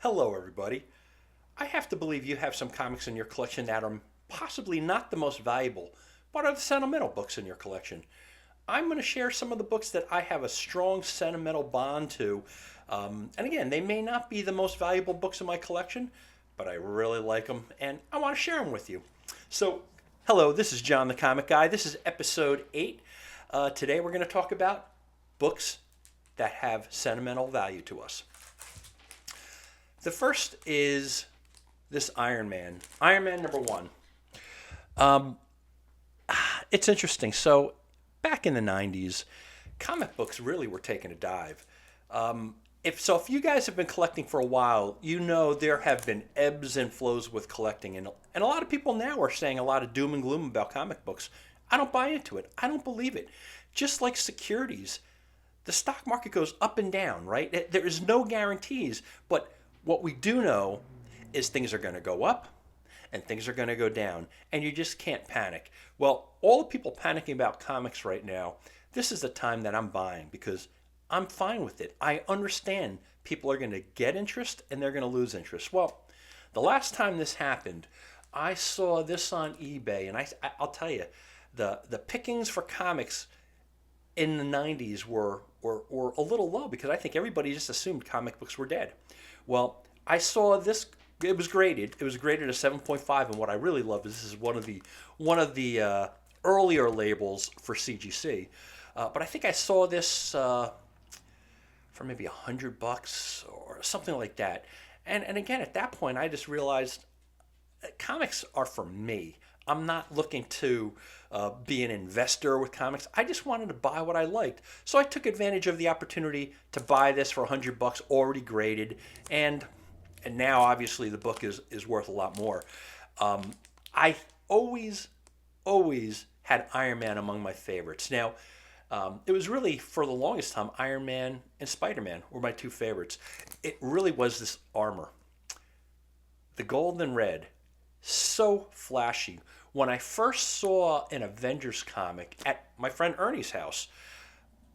Hello, everybody. I have to believe you have some comics in your collection that are possibly not the most valuable, but are the sentimental books in your collection. I'm going to share some of the books that I have a strong sentimental bond to. And again, they may not be the most valuable books in my collection, but I really like them and I want to share them with you. So, hello, this is John the Comic Guy. This is episode 8. Today we're going to talk about books that have sentimental value to us. The first is this Iron Man, Iron Man number 1. It's interesting. So, back in the 90s, comic books really were taking a dive. If you guys have been collecting for a while, you know there have been ebbs and flows with collecting, and a lot of people now are saying a lot of doom and gloom about comic books. I don't buy into it. I don't believe it. Just like securities, the stock market goes up and down, right? There is no guarantees, but what we do know is things are going to go up and things are going to go down, and you just can't panic. Well, all the people panicking about comics right now, this is the time that I'm buying because I'm fine with it. I understand people are going to get interest and they're going to lose interest. Well, the last time this happened, I saw this on eBay, and I'll tell you, the pickings for comics in the 90s were a little low because I think everybody just assumed comic books were dead. Well, I saw this. It was graded. It was graded a 7.5, and what I really love is this is one of the earlier labels for CGC. But I think I saw this for maybe $100 or something like that. And again, at that point, I just realized comics are for me. I'm not looking to be an investor with comics. I just wanted to buy what I liked. So I took advantage of the opportunity to buy this for $100 already graded. And now obviously the book is worth a lot more. I always had Iron Man among my favorites. Now, it was really, for the longest time, Iron Man and Spider-Man were my two favorites. It really was this armor. The gold and red, so flashy. When I first saw an Avengers comic at my friend Ernie's house,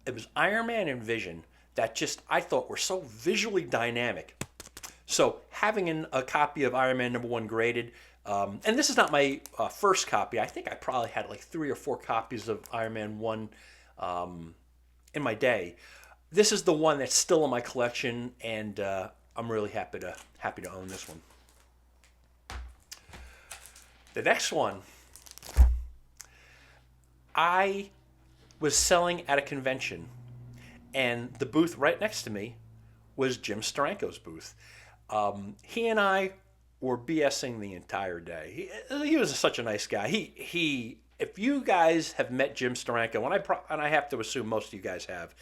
it was Iron Man and Vision that just I thought were so visually dynamic. So having a copy of Iron Man number 1 graded, and this is not my first copy. I think I probably had like 3 or 4 copies of Iron Man 1 in my day. This is the one that's still in my collection, and I'm really happy to own this one. The next one, I was selling at a convention, and the booth right next to me was Jim Steranko's booth. He and I were BSing the entire day. He was such a nice guy. If you guys have met Jim Steranko, and I have to assume most of you guys have,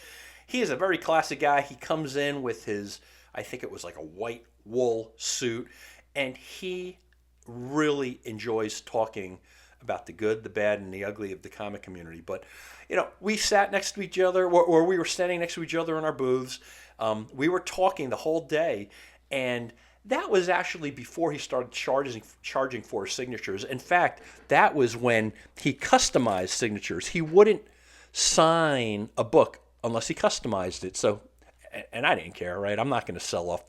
he is a very classic guy. He comes in with his, I think it was like a white wool suit, and he really enjoys talking about the good, the bad, and the ugly of the comic community. But, we sat next to each other, or we were standing next to each other in our booths. We were talking the whole day, and that was actually before he started charging for signatures. In fact, that was when he customized signatures. He wouldn't sign a book unless he customized it. So, and I didn't care, right? I'm not going to sell off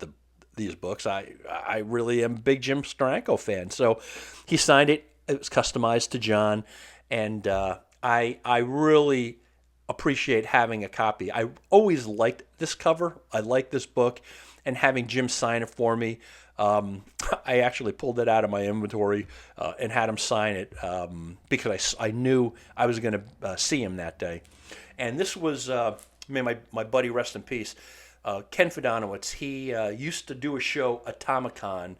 these books. I really am a big Jim Steranko fan. So he signed it. It was customized to John, and I really appreciate having a copy. I always liked this cover. I like this book, and having Jim sign it for me. I actually pulled it out of my inventory and had him sign it because I knew I was going to see him that day. And this was, my buddy, rest in peace, Ken Fidanowitz. He used to do a show, Atomicon,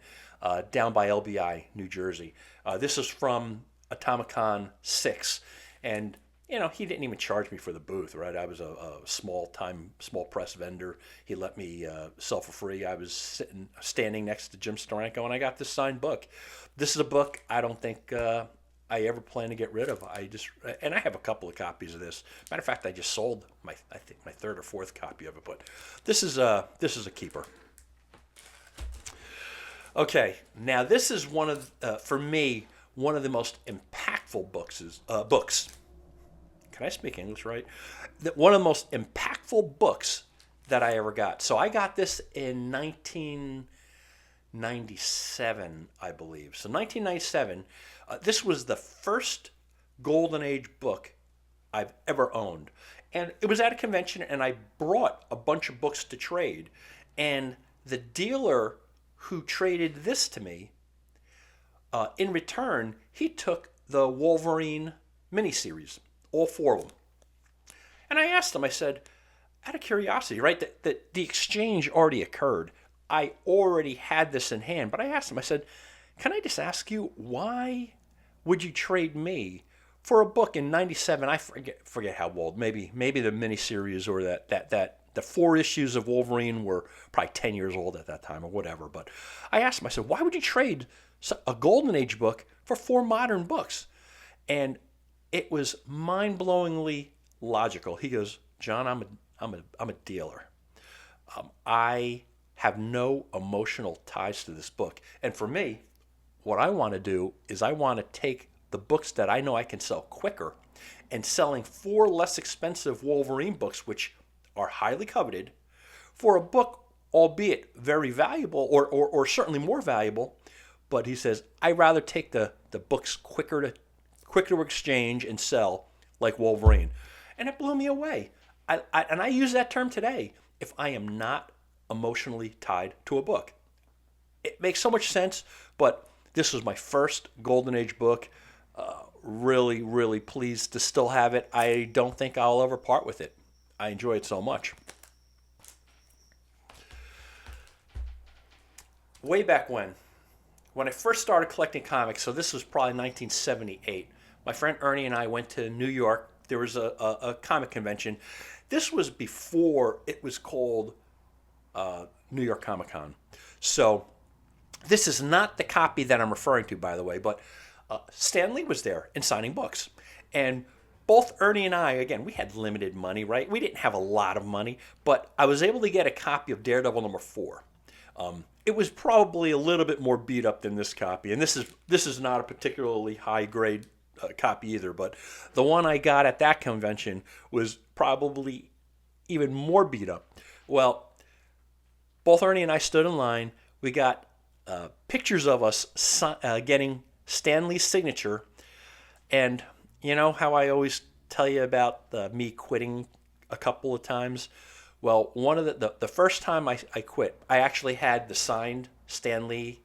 down by LBI, New Jersey. This is from Atomicon 6. And, he didn't even charge me for the booth, right? I was a small press vendor. He let me sell for free. I was standing next to Jim Steranko, and I got this signed book. This is a book I don't think I ever plan to get rid of. And I have a couple of copies of this. Matter of fact, I just sold my 3rd or 4th copy of it. But this is a keeper. Okay, now this is for me, one of the most impactful books. Can I speak English right? One of the most impactful books that I ever got. So I got this in 1997, I believe. So 1997, this was the first Golden Age book I've ever owned. And it was at a convention, and I brought a bunch of books to trade. And the dealer who traded this to me, in return, he took the Wolverine miniseries, all four of them. And I asked him, I said, out of curiosity, right, that the exchange already occurred. I already had this in hand, but I asked him, I said, can I just ask you, why would you trade me for a book in 97? I forget how old, maybe the miniseries, or that the 4 issues of Wolverine were probably 10 years old at that time or whatever. But I asked him, I said, why would you trade a Golden Age book for 4 modern books? And it was mind-blowingly logical. He goes, John, I'm a dealer. I have no emotional ties to this book. And for me, what I want to do is I want to take the books that I know I can sell quicker, and selling 4 less expensive Wolverine books, which are highly coveted, for a book, albeit very valuable, or certainly more valuable. But he says, I'd rather take the books quicker to exchange and sell, like Wolverine. And it blew me away. And I use that term today. If I am not emotionally tied to a book, it makes so much sense. But this was my first Golden Age book. Really, really pleased to still have it. I don't think I'll ever part with it. I enjoy it so much. Way back when I first started collecting comics, so this was probably 1978, my friend Ernie and I went to New York. There was a comic convention. This was before it was called New York Comic Con. So this is not the copy that I'm referring to, by the way, but Stan Lee was there and signing books. And both Ernie and I, again, we had limited money, right? We didn't have a lot of money, but I was able to get a copy of Daredevil number 4. It was probably a little bit more beat up than this copy, and this is not a particularly high grade copy either. But the one I got at that convention was probably even more beat up. Well, both Ernie and I stood in line. We got pictures of us getting Stan Lee's signature, and you know how I always tell you about me quitting a couple of times. Well, one of the first time I quit, I actually had the signed Stan Lee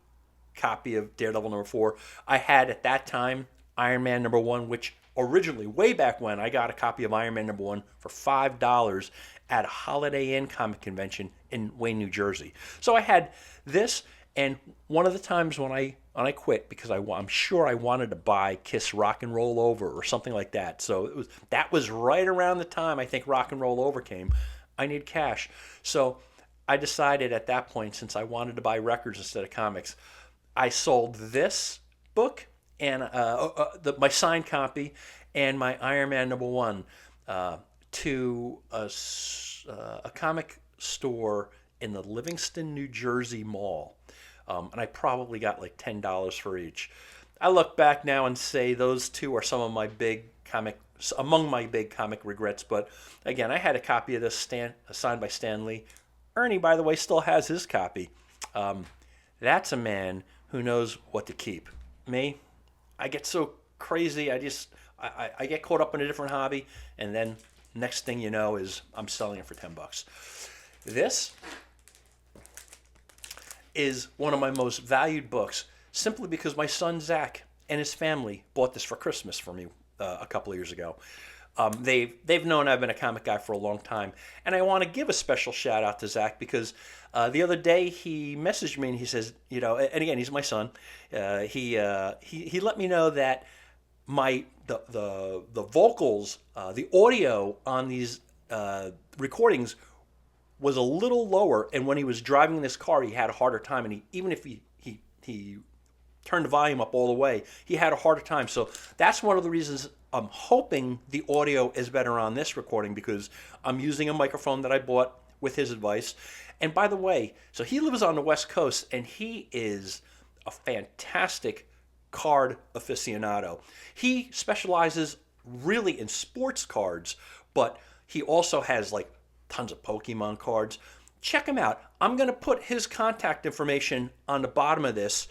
copy of Daredevil number 4. I had at that time Iron Man number 1, which originally, way back when, I got a copy of Iron Man number 1 for $5 at a Holiday Inn comic convention in Wayne, New Jersey. So I had this, and one of the times when I quit, because I'm sure I wanted to buy Kiss Rock and Roll Over or something like that. So that was right around the time I think Rock and Roll Over came. I need cash. So I decided at that point, since I wanted to buy records instead of comics, I sold this book and my signed copy and my Iron Man number 1 to a comic store in the Livingston, New Jersey mall. And I probably got like $10 for each. I look back now and say those two are among my big comic regrets. But again, I had a copy of this signed by Stan Lee. Ernie, by the way, still has his copy. That's a man who knows what to keep. Me, I get so crazy. I get caught up in a different hobby, and then next thing you know is I'm selling it for $10. This is one of my most valued books, simply because my son Zach and his family bought this for Christmas for me a couple of years ago. They've known I've been a comic guy for a long time, and I want to give a special shout out to Zach because the other day he messaged me and he says, and again, he's my son. He let me know that the vocals, the audio on these recordings was a little lower, and when he was driving in this car, he had a harder time. And even if he turned the volume up all the way, he had a harder time. So that's one of the reasons I'm hoping the audio is better on this recording, because I'm using a microphone that I bought with his advice. And by the way, so he lives on the West Coast, and he is a fantastic card aficionado. He specializes really in sports cards, but he also has like tons of Pokemon cards. check him out. I'm going to put his contact information on the bottom of this.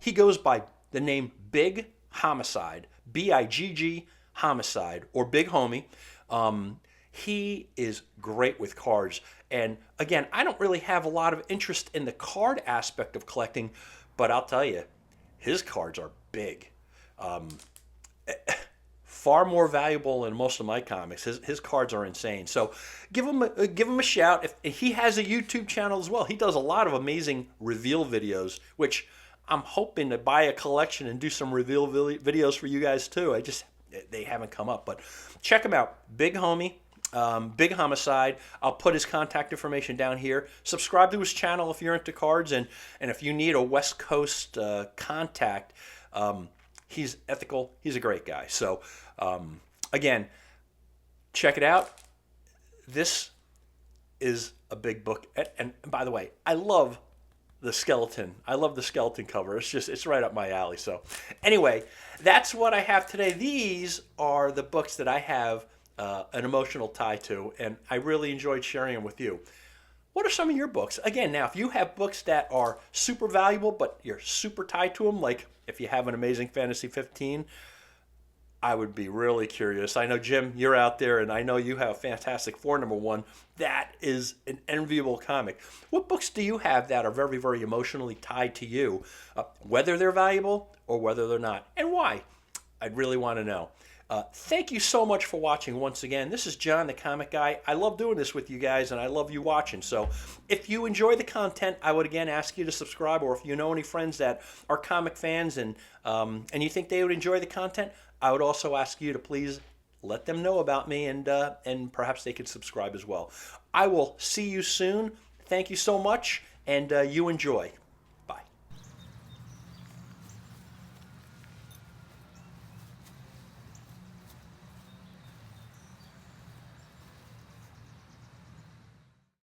He goes by the name Big Homicide, Bigg Homicide, or Big Homie. He is great with cards. And again, I don't really have a lot of interest in the card aspect of collecting, but I'll tell you, his cards are big. Far more valuable than most of my comics. His cards are insane. So give him a shout. If he has a YouTube channel as well. He does a lot of amazing reveal videos, which I'm hoping to buy a collection and do some reveal videos for you guys too. They haven't come up, but check him out. Big Homie, Big Homicide. I'll put his contact information down here. Subscribe to his channel if you're into cards, and if you need a West Coast contact. He's ethical. He's a great guy. So, again, check it out. This is a big book. And by the way, I love the skeleton. I love the skeleton cover. It's right up my alley. So, anyway, that's what I have today. These are the books that I have an emotional tie to, and I really enjoyed sharing them with you. What are some of your books? Again, now, if you have books that are super valuable, but you're super tied to them, like if you have an Amazing Fantasy 15, I would be really curious. I know, Jim, you're out there, and I know you have Fantastic Four #1. That is an enviable comic. What books do you have that are very, very emotionally tied to you, whether they're valuable or whether they're not, and why? I'd really want to know. Thank you so much for watching once again. This is John, the Comic Guy. I love doing this with you guys, and I love you watching. So if you enjoy the content, I would again ask you to subscribe, or if you know any friends that are comic fans and you think they would enjoy the content, I would also ask you to please let them know about me, and perhaps they could subscribe as well. I will see you soon. Thank you so much, and you enjoy.